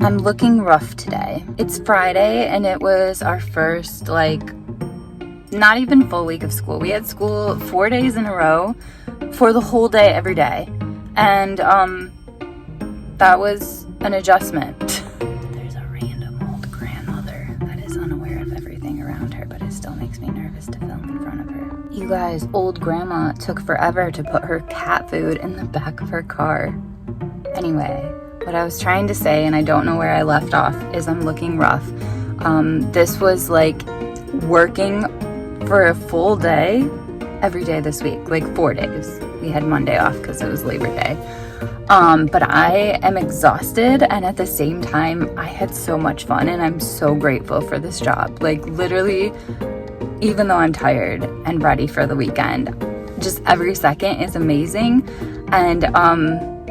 I'm looking rough today. It's Friday and it was our first, not even full week of school. We had school 4 days in a row for the whole day, every day. And that was an adjustment. There's a random old grandmother that is unaware of everything around her, but it still makes me nervous to film in front of her. You guys, old grandma took forever to put her cat food in the back of her car. Anyway, what I was trying to say, and I don't know where I left off, is I'm looking rough. This was like working for a full day every day this week, like 4 days. We had Monday off because it was Labor Day. But I am exhausted, and at the same time, I had so much fun, and I'm so grateful for this job. Like, literally, even though I'm tired and ready for the weekend, just every second is amazing. And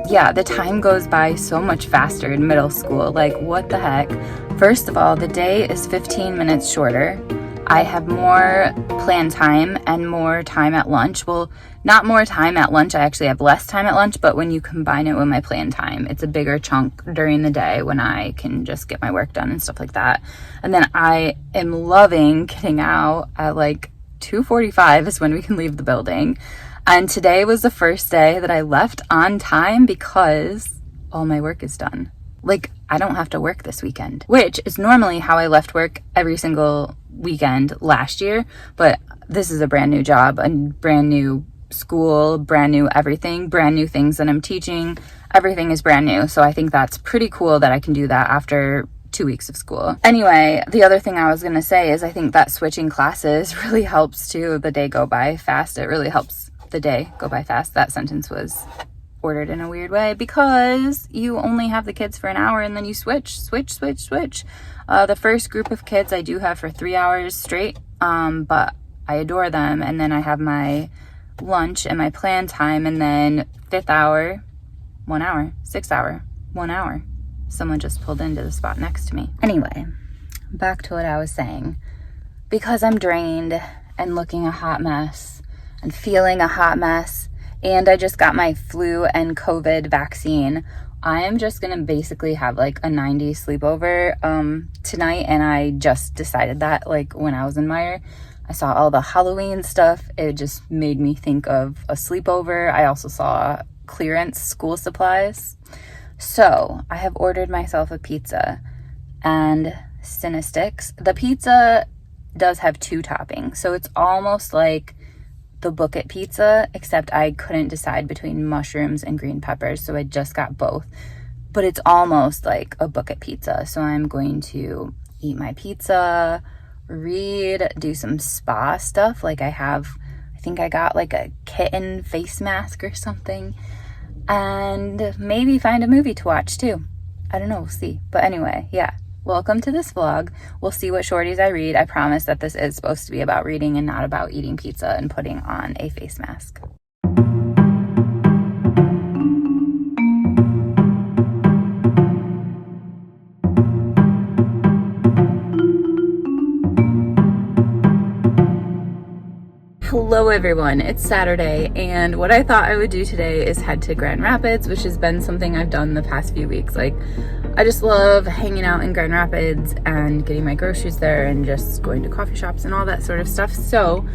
yeah, the time goes by so much faster in middle school. Like, what the heck? First of all, the day is 15 minutes shorter. I have more plan time and more time at lunch. Well, not more time at lunch. I actually have less time at lunch, but when you combine it with my plan time, it's a bigger chunk during the day when I can just get my work done and stuff like that. And then I am loving getting out at like 2:45 is when we can leave the building. And today was the first day that I left on time because all my work is done. Like, I don't have to work this weekend, which is normally how I left work every single weekend last year. But this is a brand new job, a brand new school, brand new everything, brand new things that I'm teaching. Everything is brand new. So I think that's pretty cool that I can do that after 2 weeks of school. Anyway, the other thing I was going to say is I think that switching classes really helps too. The day go by fast. It really helps the day go by fast. That sentence was ordered in a weird way because you only have the kids for an hour and then you switch. The first group of kids I do have for 3 hours straight, but I adore them. And then I have my lunch and my plan time, and then fifth hour, 1 hour, sixth hour, 1 hour. Someone just pulled into the spot next to me. Anyway, back to what I was saying. Because I'm drained and looking a hot mess and feeling a hot mess, and I just got my flu and COVID vaccine, I am just gonna basically have like a 90s sleepover tonight. And I just decided that, like, when I was in Meyer, I saw all the Halloween stuff. It just made me think of a sleepover. I also saw clearance school supplies. So I have ordered myself a pizza and Cinesticks. The pizza does have 2 toppings, so it's almost like the Book It pizza, except I couldn't decide between mushrooms and green peppers, so I just got both. But it's almost like a Book It pizza. So I'm going to eat my pizza, read, do some spa stuff. Like I think I got like a kitten face mask or something, and maybe find a movie to watch too. I don't know, we'll see. But anyway, yeah. Welcome to this vlog. We'll see what shorties I read. I promise that this is supposed to be about reading and not about eating pizza and putting on a face mask. Hello everyone, it's Saturday, and what I thought I would do today is head to Grand Rapids, which has been something I've done the past few weeks. Like, I just love hanging out in Grand Rapids and getting my groceries there and just going to coffee shops and all that sort of stuff. So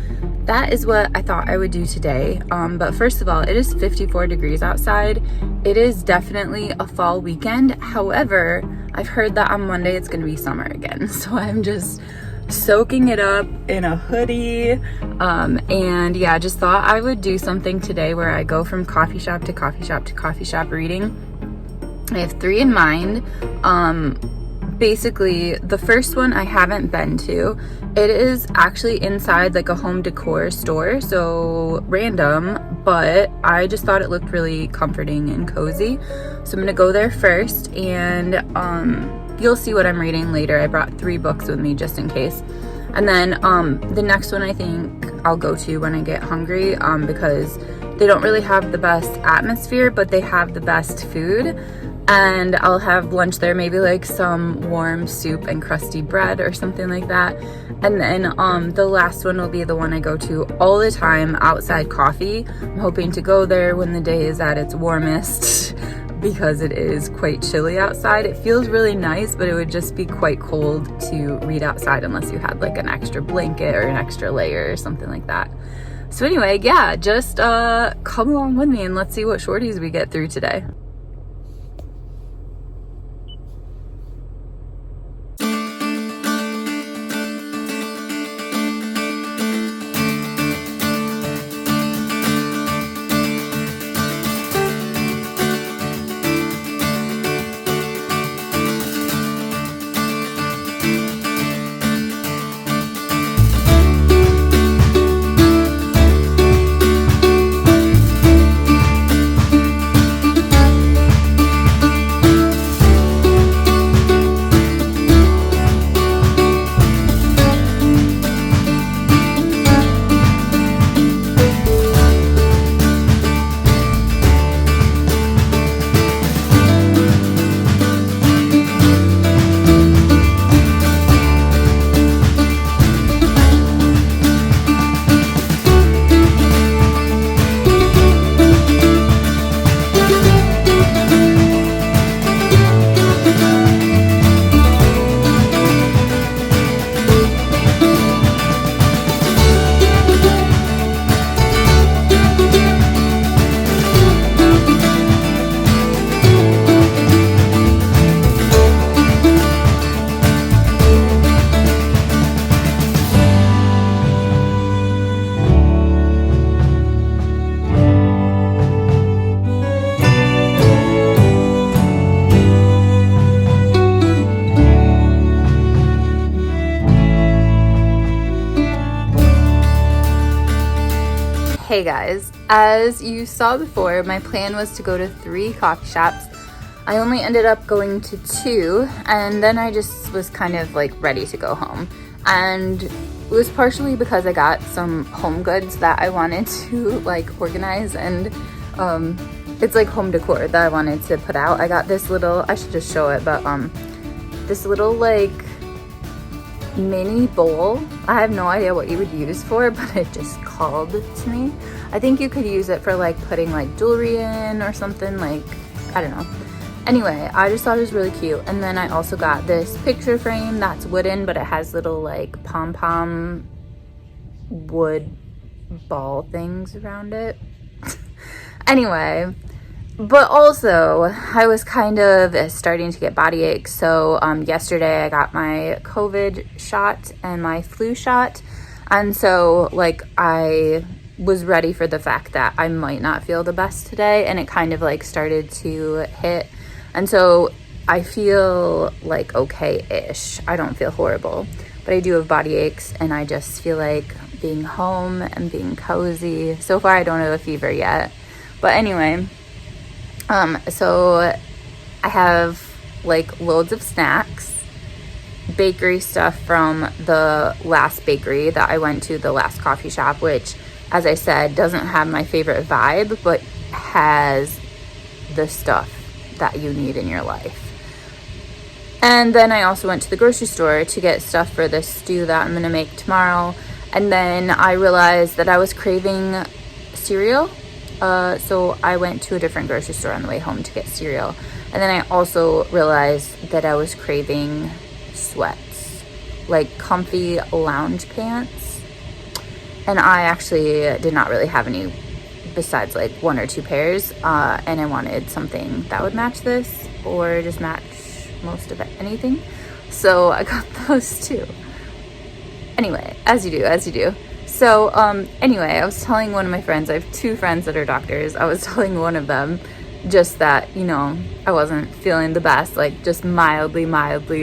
that is what I thought I would do today. But first of all, it is 54 degrees outside. It is definitely a fall weekend. However, I've heard that on Monday it's going to be summer again. So I'm just soaking it up in a hoodie. And yeah, just thought I would do something today where I go from coffee shop to coffee shop to coffee shop reading. I have 3 in mind. Basically, the first one I haven't been to. It is actually inside like a home decor store, so random, but I just thought it looked really comforting and cozy. So I'm gonna go there first, and you'll see what I'm reading later. I brought 3 books with me just in case. And then the next one I think I'll go to when I get hungry, because they don't really have the best atmosphere, but they have the best food. And I'll have lunch there, maybe like some warm soup and crusty bread or something like that. And then the last one will be the one I go to all the time, Outside Coffee. I'm hoping to go there when the day is at its warmest. because it is quite chilly outside. It feels really nice, but it would just be quite cold to read outside unless you had like an extra blanket or an extra layer or something like that. So anyway, yeah, just come along with me and let's see what shorties we get through today. Hey guys, as you saw before, my plan was to go to 3 coffee shops. I only ended up going to 2, and then I just was kind of like ready to go home. And it was partially because I got some home goods that I wanted to like organize, and it's like home decor that I wanted to put out. I got this little, I should just show it, but this little like mini bowl. I have no idea what you would use for, but it just called to me. I think you could use it for like putting like jewelry in or something, like, I don't know. Anyway, I just thought it was really cute. And then I also got this picture frame that's wooden, but it has little like pom-pom wood ball things around it. Anyway, but also I was kind of starting to get body aches. So yesterday I got my COVID shot and my flu shot. And so like I was ready for the fact that I might not feel the best today, and it kind of like started to hit. And so I feel like okay-ish. I don't feel horrible, but I do have body aches, and I just feel like being home and being cozy. So far I don't have a fever yet. But anyway, so I have like loads of snacks, bakery stuff from the last bakery that I went to, the last coffee shop, which, as I said, doesn't have my favorite vibe, but has the stuff that you need in your life. And then I also went to the grocery store to get stuff for this stew that I'm gonna make tomorrow. And then I realized that I was craving cereal. So I went to a different grocery store on the way home to get cereal. And then I also realized that I was craving sweats, like comfy lounge pants. And I actually did not really have any besides like 1 or 2 pairs. And I wanted something that would match this or just match most of anything. So I got those too. Anyway, as you do. So anyway, I was telling one of my friends, I have 2 friends that are doctors. I was telling one of them just that, you know, I wasn't feeling the best, like just mildly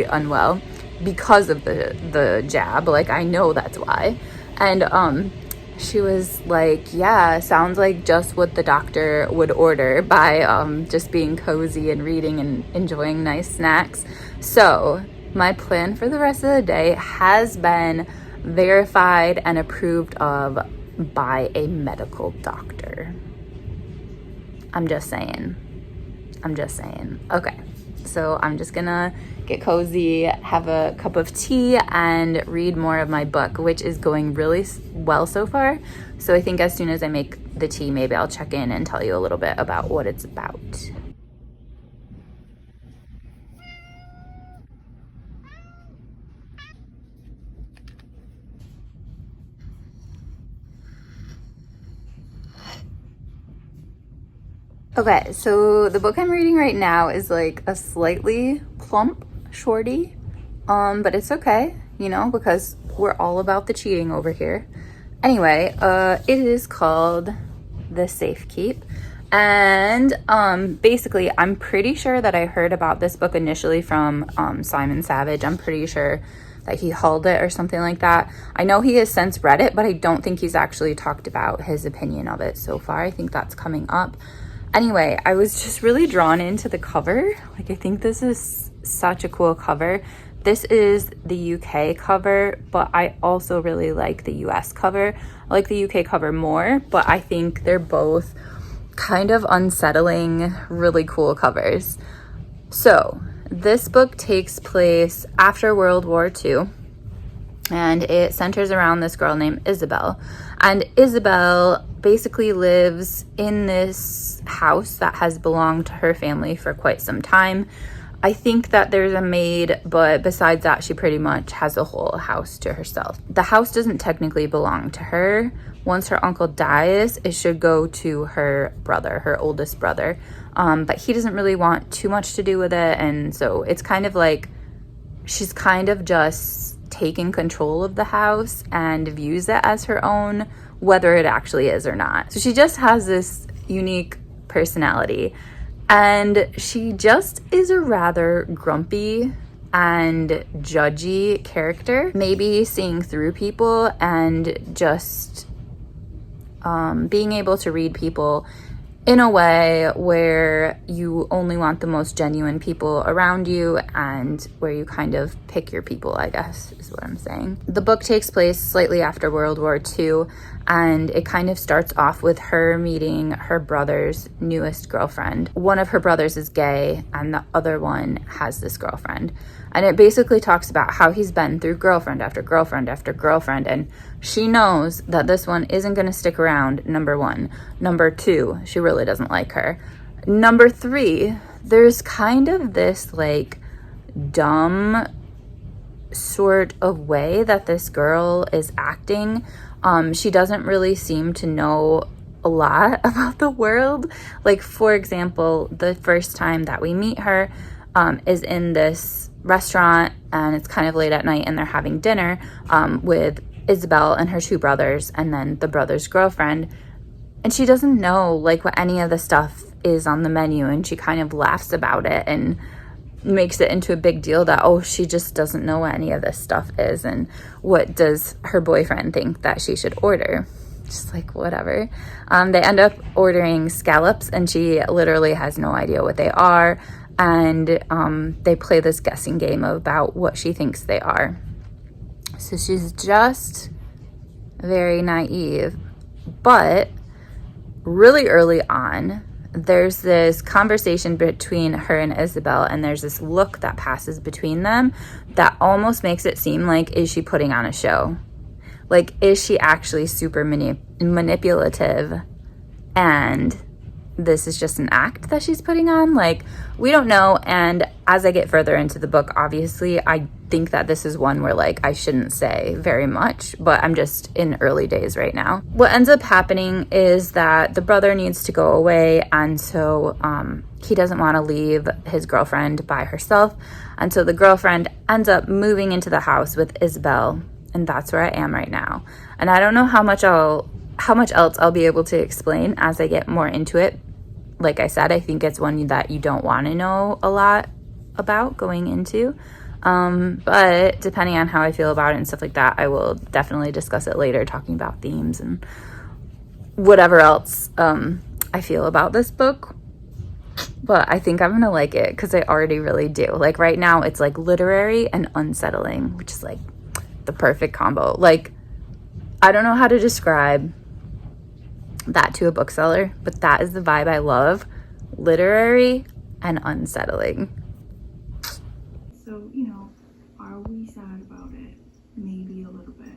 unwell because of the jab. Like, I know that's why. And she was like, yeah, sounds like just what the doctor would order by just being cozy and reading and enjoying nice snacks. So my plan for the rest of the day has been verified and approved of by a medical doctor. I'm just saying. Okay, so I'm just gonna get cozy, have a cup of tea, and read more of my book, which is going really well so far. So I think as soon as I make the tea, maybe I'll check in and tell you a little bit about what it's about. Okay, so the book I'm reading right now is like a slightly plump Shorty, but it's okay, you know, because we're all about the cheating over here. Anyway, it is called The Safekeep, and basically I'm pretty sure that I heard about this book initially from Simon Savage. I'm pretty sure that he hauled it or something like that. I know he has since read it, but I don't think he's actually talked about his opinion of it so far. I think that's coming up. Anyway, I was just really drawn into the cover. Like, I think this is such a cool cover. This is the UK cover, but I also really like the US cover. I like the UK cover more, but I think they're both kind of unsettling, really cool covers. So this book takes place after World War II, and it centers around this girl named Isabel. And Isabel basically lives in this house that has belonged to her family for quite some time. I think that there's a maid, but besides that, she pretty much has the whole house to herself. The house doesn't technically belong to her. Once her uncle dies, it should go to her brother, her oldest brother. But he doesn't really want too much to do with it. And so it's kind of like she's kind of just taken control of the house and views it as her own, whether it actually is or not. So she just has this unique personality. And she just is a rather grumpy and judgy character, maybe seeing through people and just being able to read people in a way where you only want the most genuine people around you and where you kind of pick your people, I guess is what I'm saying. The book takes place slightly after World War II, and it kind of starts off with her meeting her brother's newest girlfriend. One of her brothers is gay and the other one has this girlfriend. And it basically talks about how he's been through girlfriend after girlfriend after girlfriend, and she knows that this one isn't going to stick around, number one. Number two, she really doesn't like her. Number three, there's kind of this like dumb sort of way that this girl is acting. She doesn't really seem to know a lot about the world. Like, for example, the first time that we meet her is in this restaurant, and it's kind of late at night, and they're having dinner with Isabel and her two brothers and then the brother's girlfriend, and she doesn't know like what any of the stuff is on the menu, and she kind of laughs about it and makes it into a big deal that, oh, she just doesn't know what any of this stuff is, and what does her boyfriend think that she should order. Just like, whatever. They end up ordering scallops, and she literally has no idea what they are. And they play this guessing game about what she thinks they are. So she's just very naive. But really early on, there's this conversation between her and Isabel, and there's this look that passes between them that almost makes it seem like, is she putting on a show? Like, is she actually super manipulative, and this is just an act that she's putting on? Like, we don't know. And as I get further into the book, obviously I think that this is one where like I shouldn't say very much, but I'm just in early days right now. What ends up happening is that the brother needs to go away, and so he doesn't want to leave his girlfriend by herself, and so the girlfriend ends up moving into the house with Isabel, and that's where I am right now. And I don't know how much else I'll be able to explain as I get more into it. Like I said, I think it's one that you don't want to know a lot about going into. But depending on how I feel about it and stuff like that, I will definitely discuss it later, talking about themes and whatever else I feel about this book. But I think I'm going to like it because I already really do. Like, right now, it's like literary and unsettling, which is like the perfect combo. Like, I don't know how to describe that to a bookseller, but that is the vibe I love. Literary and unsettling. So, are we sad about it? Maybe a little bit.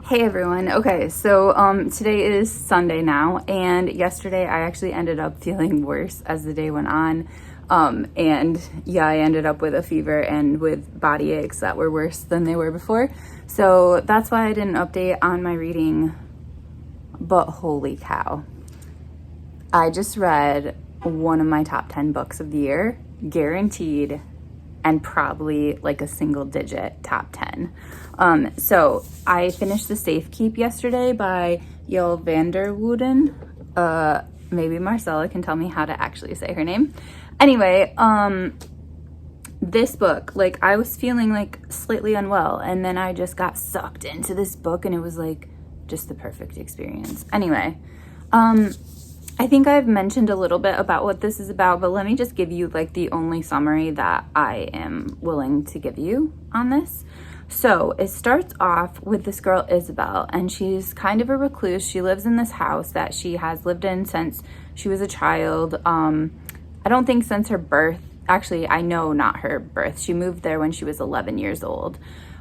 Hey everyone. Okay, so today is Sunday now, and yesterday I actually ended up feeling worse as the day went on. And yeah, I ended up with a fever and with body aches that were worse than they were before. So that's why I didn't update on my reading. But holy cow, I just read one of my top 10 books of the year, guaranteed, and probably like a single digit top 10. So I finished The Safekeep yesterday by Yael Wouden. Maybe Marcella can tell me how to actually say her name. Anyway, this book, like, I was feeling like slightly unwell, and then I just got sucked into this book, and it was like just the perfect experience. Anyway, I think I've mentioned a little bit about what this is about, but let me just give you like the only summary that I am willing to give you on this. So it starts off with this girl, Isabel, and she's kind of a recluse. She lives in this house that she has lived in since she was a child. I don't think since her birth. Actually, I know not her birth. She moved there when she was 11 years old.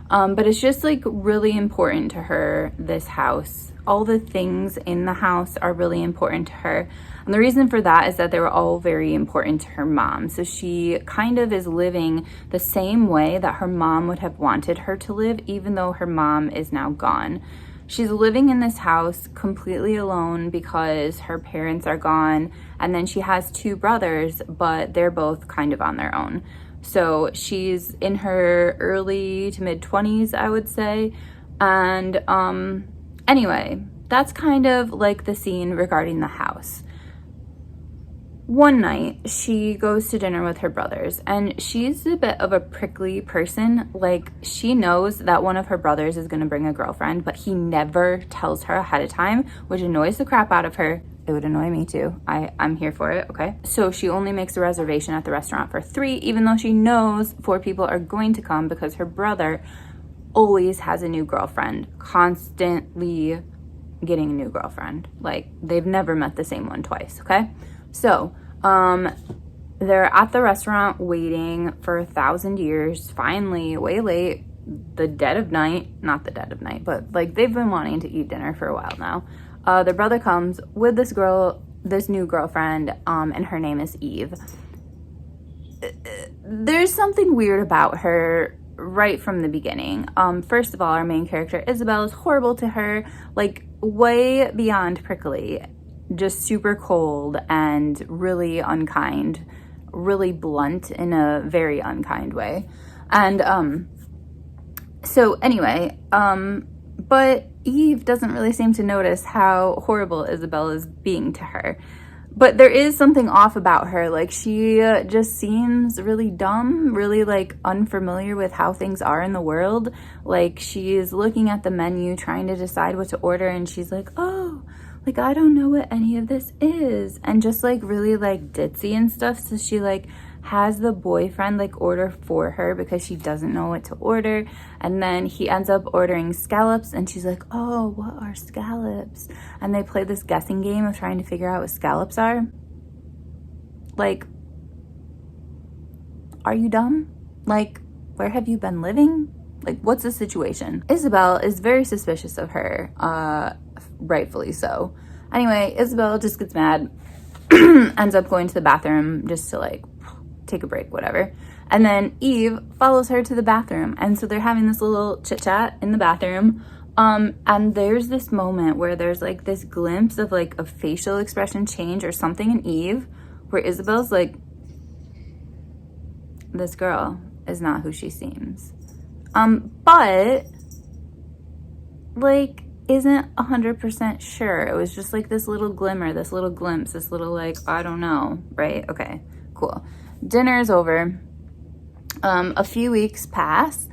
But it's just like really important to her, this house. All the things in the house are really important to her. And the reason for that is that they were all very important to her mom. So she kind of is living the same way that her mom would have wanted her to live, even though her mom is now gone. She's living in this house completely alone because her parents are gone. And then she has two brothers, but they're both kind of on their own. So she's in her early to mid 20s, I would say. And anyway, that's kind of like the scene regarding the house. One night, she goes to dinner with her brothers, and she's a bit of a prickly person. Like, she knows that one of her brothers is going to bring a girlfriend, but he never tells her ahead of time, which annoys the crap out of her. It would annoy me too. I'm here for it, okay? So she only makes a reservation at the restaurant for 3, even though she knows 4 people are going to come because her brother always has a new girlfriend, constantly getting a new girlfriend. Like, they've never met the same one twice, okay? So, they're at the restaurant waiting for 1,000 years, finally, way late, the dead of night, not the dead of night, but like they've been wanting to eat dinner for a while now. Their brother comes with this girl, this new girlfriend, and her name is Eve. There's something weird about her right from the beginning. First of all, our main character, Isabel, is horrible to her, like way beyond prickly. Just super cold and really unkind, really blunt in a very unkind way. And so anyway, but Eve doesn't really seem to notice how horrible Isabel is being to her. But there is something off about her. Like, she just seems really dumb, really like unfamiliar with how things are in the world. Like, she's looking at the menu, trying to decide what to order, and she's like, oh, like, I don't know what any of this is, and just like really like ditzy and stuff. So she like has the boyfriend like order for her because she doesn't know what to order, and then he ends up ordering scallops, and she's like, oh, what are scallops? And they play this guessing game of trying to figure out what scallops are. Like, are you dumb? Like, where have you been living? Like, what's the situation? Isabel is very suspicious of her, rightfully so. Anyway, Isabel just gets mad, ends up going to the bathroom just to like take a break, whatever. And then Eve follows her to the bathroom, and so they're having this little chit chat in the bathroom. And there's this moment where there's like this glimpse of like a facial expression change or something in Eve, where Isabel's like, this girl is not who she seems. But like isn't 100% sure. It was just like this little glimmer, this little glimpse, this little like, I don't know, right? Okay, cool. Dinner is over. A few weeks pass,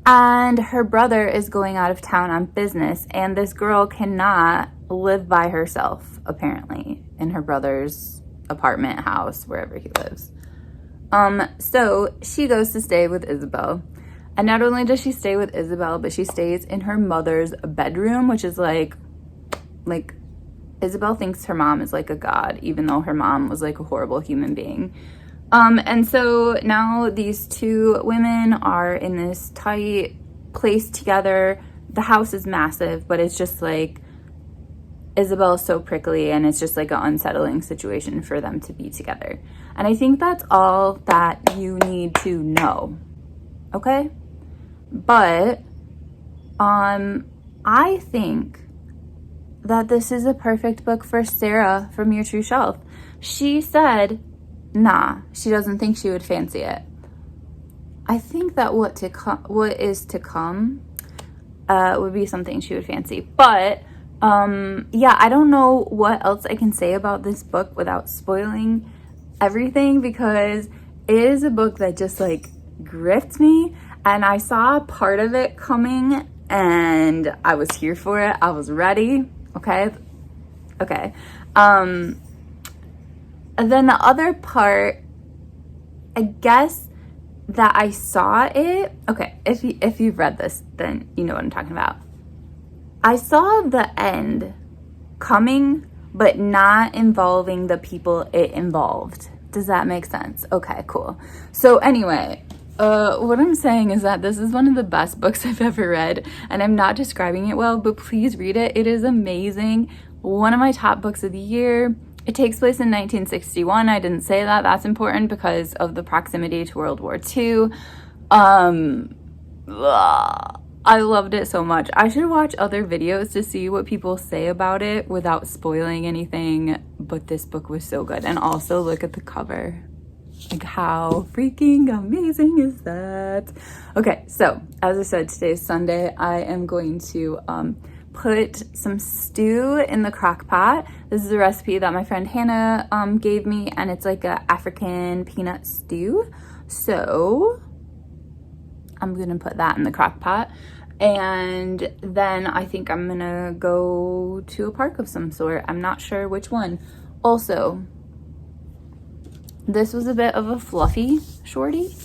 and her brother is going out of town on business, and this girl cannot live by herself, apparently, in her brother's apartment, house, wherever he lives. So she goes to stay with Isabel. And not only does she stay with Isabel, but she stays in her mother's bedroom, which is like Isabel thinks her mom is like a god, even though her mom was like a horrible human being. And so now these two women are in this tight place together. The house is massive, but it's just like Isabel is so prickly, and it's just like an unsettling situation for them to be together. And I think that's all that you need to know. Okay? But I think that this is a perfect book for Sarah from Your True Shelf. she said, nah, she doesn't think she would fancy it. I think that what is to come would be something she would fancy. But yeah, I don't know what else I can say about this book without spoiling everything, because it is a book that just like gripped me, and I saw part of it coming and I was here for it. I was ready. Okay. And then the other part, I guess that I saw it. Okay, if you've read this, then you know what I'm talking about. I saw the end coming, but not involving the people it involved. Does that make sense? Okay, cool. So anyway, what I'm saying is that this is one of the best books I've ever read, and I'm not describing it well, but please read it. It is amazing. One of my top books of the year. It takes place in 1961. I didn't say that. That's important because of the proximity to World War II. I loved it so much. I should watch other videos to see what people say about it without spoiling anything, but this book was so good. And also look at the cover. Like, how freaking amazing is that? Okay, so as I said, today's Sunday. I am going to put some stew in the crock pot. This is a recipe that my friend Hannah gave me, and it's like a African peanut stew. So I'm gonna put that in the crock pot, and then I think I'm gonna go to a park of some sort. I'm not sure which one. Also, this was a bit of a fluffy shorty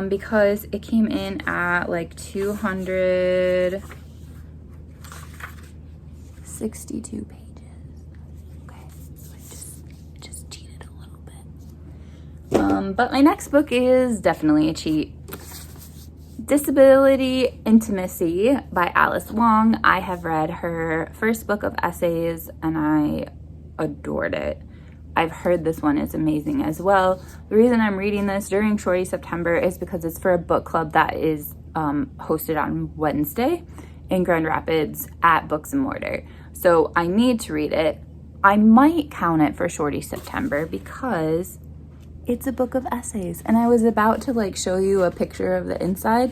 because it came in at like 262 pages. Okay, so I just cheated a little bit. But my next book is definitely a cheat. Disability Intimacy by Alice Wong. I have read her first book of essays and I adored it. I've heard this one is amazing as well. The reason I'm reading this during Shorty September is because it's for a book club that is hosted on Wednesday in Grand Rapids at Books and Mortar. So I need to read it. I might count it for Shorty September because it's a book of essays, and I was about to like show you a picture of the inside.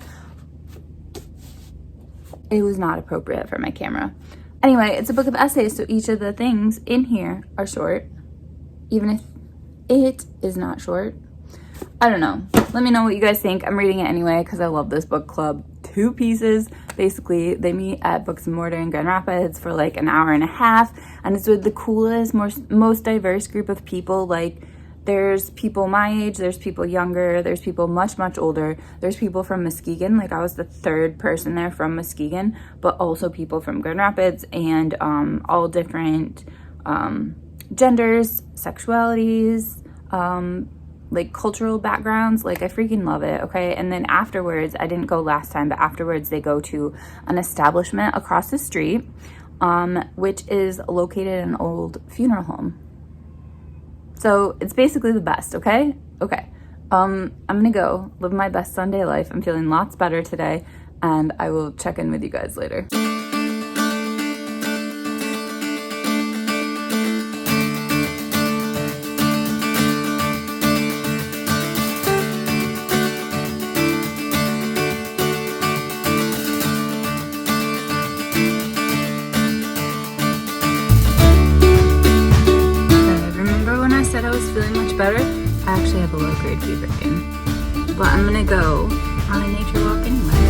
It was not appropriate for my camera. Anyway, it's a book of essays, so each of the things in here are short, even if it is not short. I don't know. Let me know what you guys think. I'm reading it anyway because I love this book club. 2 pieces. Basically, they meet at Books and Mortar in Grand Rapids for like an hour and a half, and it's with the coolest, most diverse group of people. Like, there's people my age, there's people younger, there's people much, much older, there's people from Muskegon. Like, I was the 3rd person there from Muskegon, but also people from Grand Rapids, and all different genders, sexualities, like cultural backgrounds. Like, I freaking love it. Okay, and then afterwards, I didn't go last time, but afterwards they go to an establishment across the street, which is located in an old funeral home. So it's basically the best. Okay, I'm gonna go live my best Sunday life. I'm feeling lots better today, and I will check in with you guys later. Better. I actually have a low-grade fever again, but I'm gonna go on a nature walk anyway.